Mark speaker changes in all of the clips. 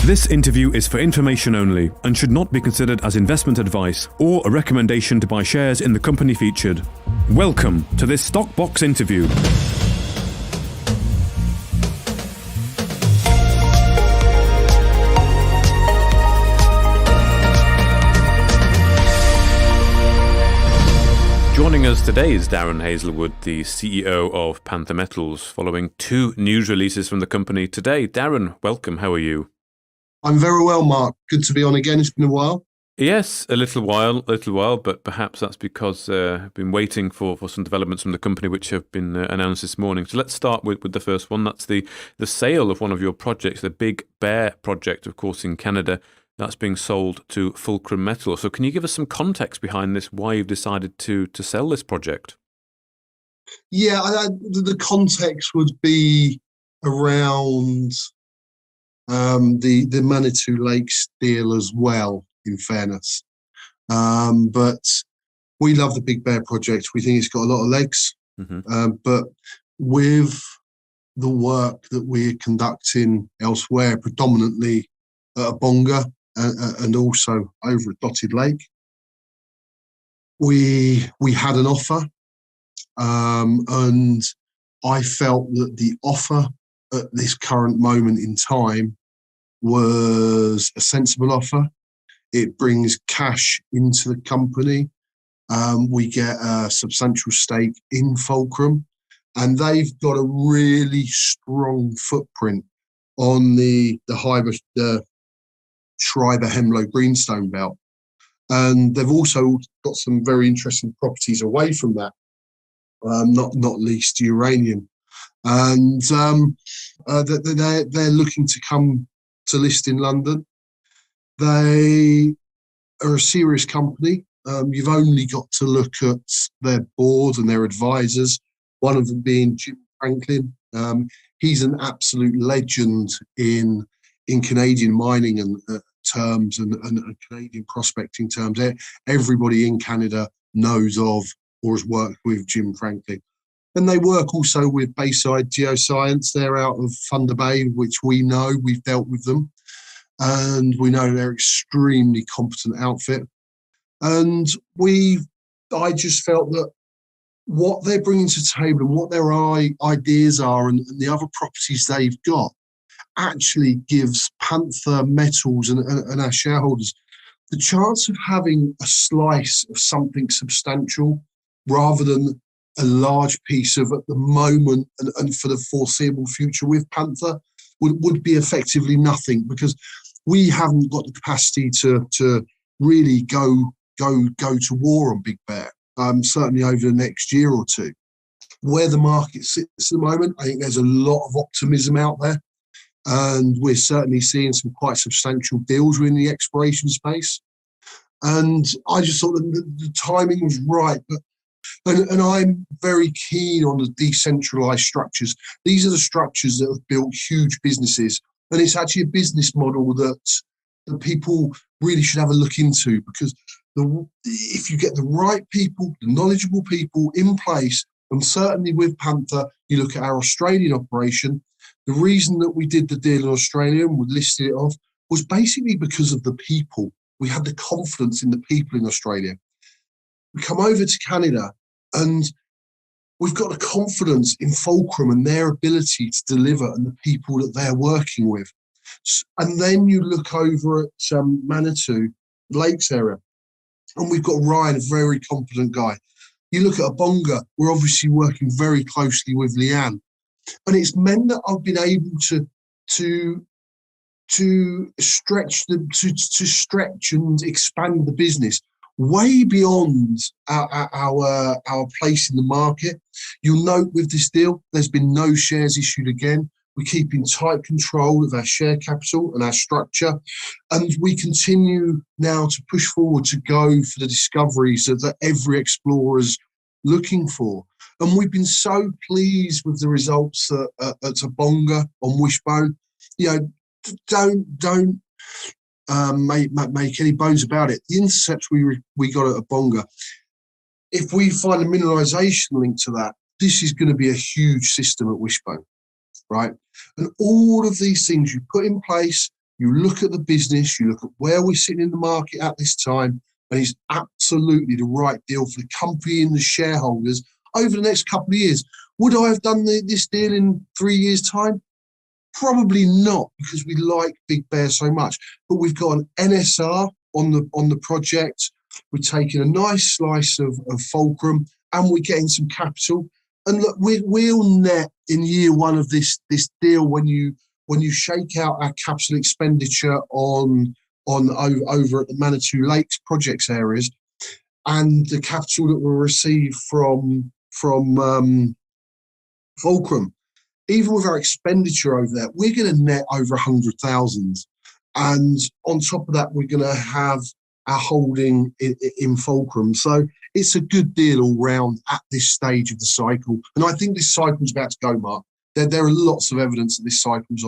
Speaker 1: This interview is for information only and should not be considered as investment advice or a recommendation to buy shares in the company featured. Welcome to this Stock Box interview. Joining us today is Darren Hazelwood, the CEO of Panther Metals, following two news releases from the company today. Darren, welcome. How are you?
Speaker 2: I'm very well, Mark. Good to be on again. It's been a while.
Speaker 1: Yes, a little while, but perhaps that's because I've been waiting for some developments from the company which have been announced this morning. So let's start with the first one. That's the sale of one of your projects, the Big Bear project, of course, in Canada. That's being sold to Fulcrum Metal. So can you give us some context behind this, why you've decided to sell this project?
Speaker 2: Yeah, the context would be around the Manitou Lakes deal as well, in fairness. But we love the Big Bear project. We think it's got a lot of legs. But with the work that we're conducting elsewhere, predominantly at Abonga and also over at Dotted Lake, we had an offer, and I felt that the offer at this current moment in time was a sensible offer. It brings cash into the company. We get a substantial stake in Fulcrum, and they've got a really strong footprint on the Schreiber Hemlo Greenstone belt. And they've also got some very interesting properties away from that, not least uranium. And they're looking to come to list in London. They are a serious company. You've only got to look at their board and their advisors, one of them being Jim Franklin. He's an absolute legend in Canadian mining and terms and Canadian prospecting terms. Everybody in Canada knows of or has worked with Jim Franklin. And they work also with Bayside Geoscience. They're out of Thunder Bay, which we know. We've dealt with them. And we know they're extremely competent outfit. And I just felt that what they're bringing to the table and what their ideas are and the other properties they've got actually gives Panther Metals and our shareholders the chance of having a slice of something substantial rather than a large piece of, at the moment and for the foreseeable future with Panther, would be effectively nothing, because we haven't got the capacity to really go to war on Big Bear, certainly over the next year or two. Where the market sits at the moment, I think there's a lot of optimism out there, and we're certainly seeing some quite substantial deals within the exploration space. And I just thought that the timing was right. And I'm very keen on the decentralized structures. These are the structures that have built huge businesses. And it's actually a business model that people really should have a look into, because if you get the right people, the knowledgeable people in place, and certainly with Panther, you look at our Australian operation, the reason that we did the deal in Australia and we listed it off was basically because of the people. We had the confidence in the people in Australia. We come over to Canada and we've got the confidence in Fulcrum and their ability to deliver and the people that they're working with. And then you look over at Manitou Lakes area, and we've got Ryan, a very competent guy. You look at Abonga, we're obviously working very closely with Leanne. And it's meant that I've been able to stretch and expand the business way beyond our place in the market. You'll note with this deal, there's been no shares issued again. We keep in tight control of our share capital and our structure. And we continue now to push forward to go for the discoveries that every explorer is looking for. And we've been so pleased with the results at Abonga on Wishbone. Don't make any bones about it. The intercepts we got at Abonga, if we find a mineralization link to that, this is going to be a huge system at Wishbone, right? And all of these things you put in place, You look at the business, you look at where we're sitting in the market at this time, and it's absolutely the right deal for the company and the shareholders over the next couple of years. Would I have done this deal in 3 years' time? Probably not, because we like Big Bear so much. But we've got an NSR on the project. We're taking a nice slice of fulcrum, and we're getting some capital. And look, we'll net in year one of this deal, when you shake out our capital expenditure on over at the Manitou Lakes projects areas, and the capital that we'll receive from fulcrum. Even with our expenditure over there, we're going to net over 100,000. And on top of that, we're going to have our holding in fulcrum. So it's a good deal all round at this stage of the cycle. And I think this cycle's about to go, Mark. There are lots of evidence that this cycle's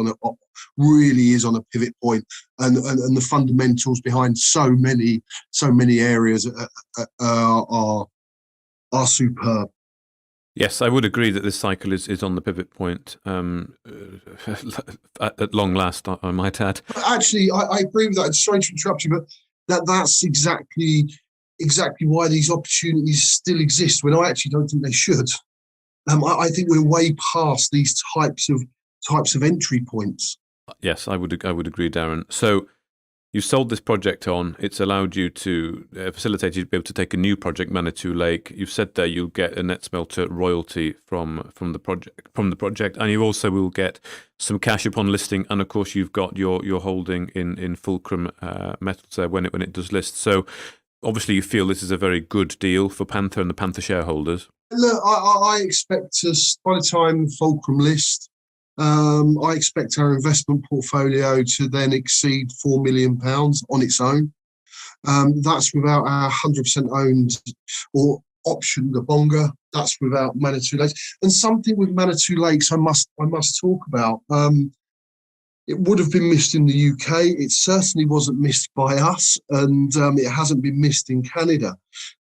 Speaker 2: really is on a pivot point, and the fundamentals behind so many areas are superb.
Speaker 1: Yes, I would agree that this cycle is on the pivot point. At long last, I might add.
Speaker 2: Actually, I agree with that. Sorry to interrupt you, but that's exactly why these opportunities still exist, when I actually don't think they should. I think we're way past these types of entry points.
Speaker 1: Yes, I would agree, Darren. So you sold this project on. It's allowed you to facilitate you to be able to take a new project, Manitou Lake. You've said there you'll get a net smelter royalty from the project, and you also will get some cash upon listing. And of course, you've got your holding in Fulcrum Metals there when it does list. So obviously, you feel this is a very good deal for Panther and the Panther shareholders.
Speaker 2: Look, I expect us, by the time Fulcrum list, I expect our investment portfolio to then exceed £4 million on its own. That's without our 100% owned or option, the Bonga. That's without Manitou Lakes. And something with Manitou Lakes I must talk about. It would have been missed in the UK. It certainly wasn't missed by us, and it hasn't been missed in Canada.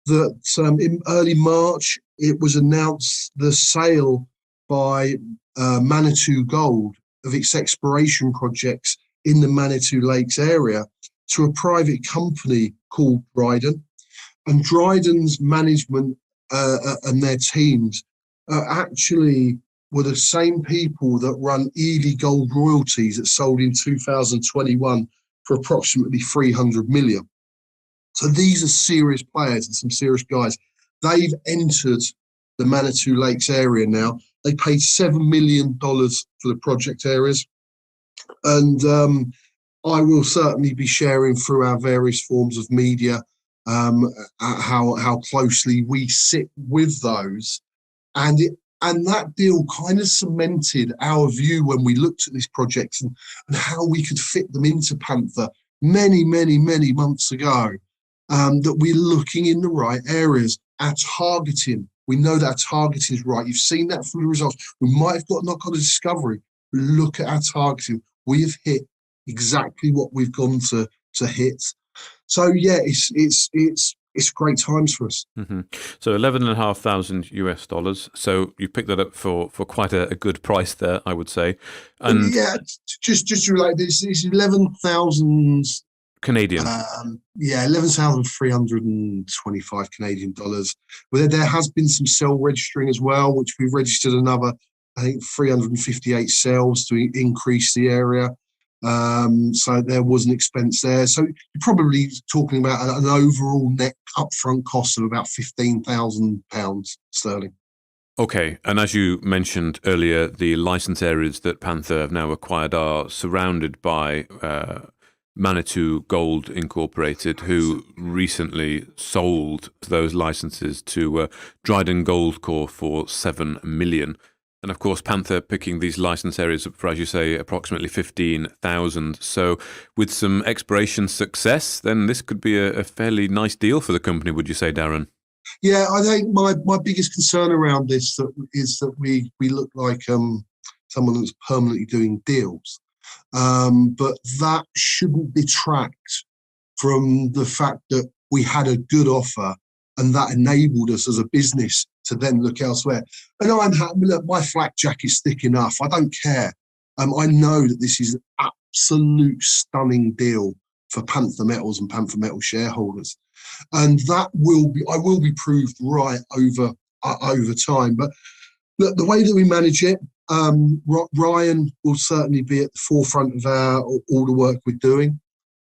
Speaker 2: That in early March, it was announced the sale by Manitou Gold of its exploration projects in the Manitou Lakes area to a private company called Dryden. And Dryden's management and their teams actually were the same people that run Ely Gold Royalties that sold in 2021 for approximately 300 million. So these are serious players and some serious guys. They've entered the Manitou Lakes area now. They paid $7 million for the project areas. And I will certainly be sharing through our various forms of media how closely we sit with those. And that deal kind of cemented our view when we looked at this project and how we could fit them into Panther many months ago, that we're looking in the right areas. Our targeting, we know that our targeting is right. You've seen that from the results. We might have got knock on a discovery. Look at our targeting. We have hit exactly what we've gone to hit. So yeah, it's great times for us.
Speaker 1: Mm-hmm. So $11,500. So you picked that up for quite a good price there, I would say. And
Speaker 2: yeah, just to relate this, it's 11,000
Speaker 1: Canadian.
Speaker 2: 11,325 Canadian dollars. Well, there has been some cell registering as well, which we've registered another, I think, 358 cells to increase the area. So there was an expense there. So you're probably talking about an overall net upfront cost of about £15,000 sterling.
Speaker 1: Okay, and as you mentioned earlier, the license areas that Panther have now acquired are surrounded by Manitou Gold Incorporated, who recently sold those licenses to Dryden Gold Corp for $7 million. And of course, Panther picking these license areas up for, as you say, approximately 15,000. So with some exploration success, then this could be a fairly nice deal for the company, would you say, Darren?
Speaker 2: Yeah, I think my biggest concern around this is that we look like someone that's permanently doing deals. But that shouldn't detract from the fact that we had a good offer and that enabled us as a business to then look elsewhere. And I'm happy. Look, my flak jacket's thick enough. I don't care. I know that this is absolute stunning deal for Panther Metals and Panther Metal shareholders. And I will be proved right over time. But the way that we manage it, Ryan will certainly be at the forefront of all the work we're doing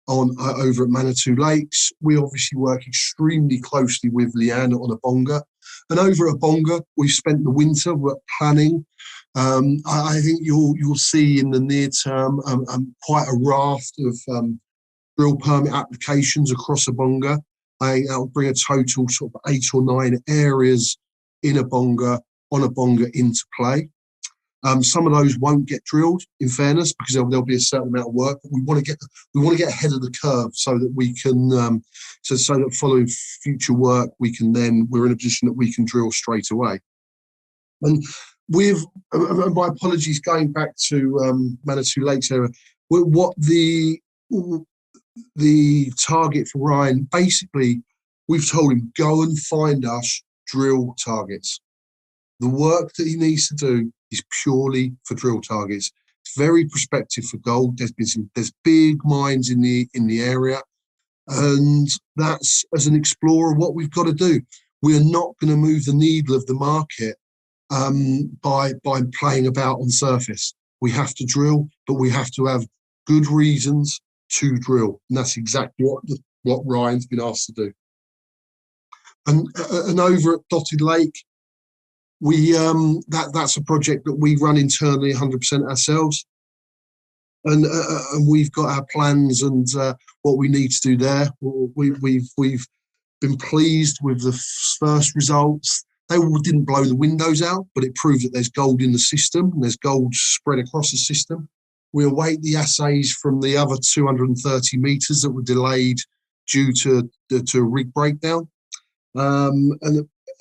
Speaker 2: over at Manitou Lakes. We obviously work extremely closely with Leanne on Abonga. And over at Abonga, we've spent the winter planning. I think you'll see in the near term quite a raft of drill permit applications across Abonga. I think that'll bring a total sort of 8 or 9 areas on Abonga into play. Some of those won't get drilled, in fairness, because there'll be a certain amount of work. But we want to get ahead of the curve so that we can, so that following future work, we're in a position that we can drill straight away. And my apologies, going back to Manitou Lakes area, what the target for Ryan, basically, we've told him, go and find us drill targets. The work that he needs to do is purely for drill targets. It's very prospective for gold. There's big mines in the area, and that's, as an explorer, what we've got to do. We are not going to move the needle of the market by playing about on surface. We have to drill, but we have to have good reasons to drill, and that's exactly what Ryan's been asked to do. And over at Dotted Lake, that's a project that we run internally 100% ourselves, and we've got our plans and what we need to do there. We've been pleased with the first results. They didn't blow the windows out, but it proved that there's gold in the system, and there's gold spread across the system. We await the assays from the other 230 metres that were delayed due to a rig breakdown.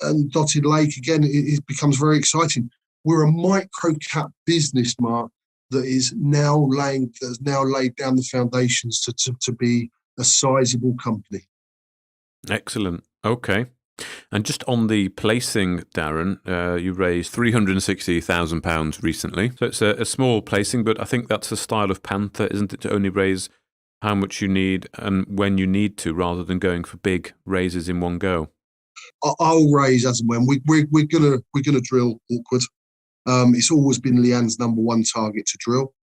Speaker 2: And Dotted Lake, again, it becomes very exciting. We're a micro cap business, Mark, that has now laid down the foundations to be a sizable company.
Speaker 1: Excellent. Okay. And just on the placing, Darren, you raised £360,000 recently. So it's a small placing, but I think that's the style of Panther, isn't it, to only raise how much you need and when you need to, rather than going for big raises in one go?
Speaker 2: I'll raise as and when. We're gonna drill Awkward. It's always been Leanne's number one target to drill.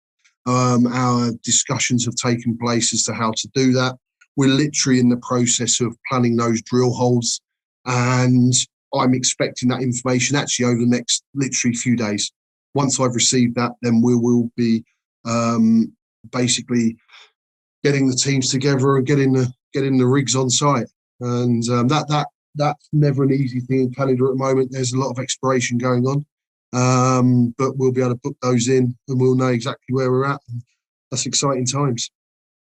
Speaker 2: Our discussions have taken place as to how to do that. We're literally in the process of planning those drill holes, and I'm expecting that information actually over the next literally few days. Once I've received that, then we will be basically getting the teams together and getting the rigs on site. And that's never an easy thing in Canada at the moment. There's a lot of exploration going on, but we'll be able to put those in, and we'll know exactly where we're at. That's exciting times.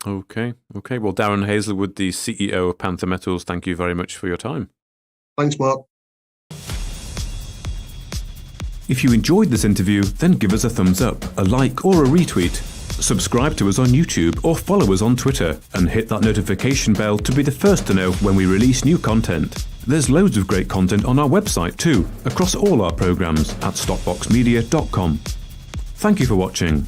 Speaker 1: Okay. Well, Darren Hazelwood, the CEO of Panther Metals, thank you very much for your time.
Speaker 2: Thanks, Mark.
Speaker 1: If you enjoyed this interview, then give us a thumbs up, a like or a retweet. Subscribe to us on YouTube or follow us on Twitter, and hit that notification bell to be the first to know when we release new content. There's loads of great content on our website too, across all our programs at stockboxmedia.com. Thank you for watching.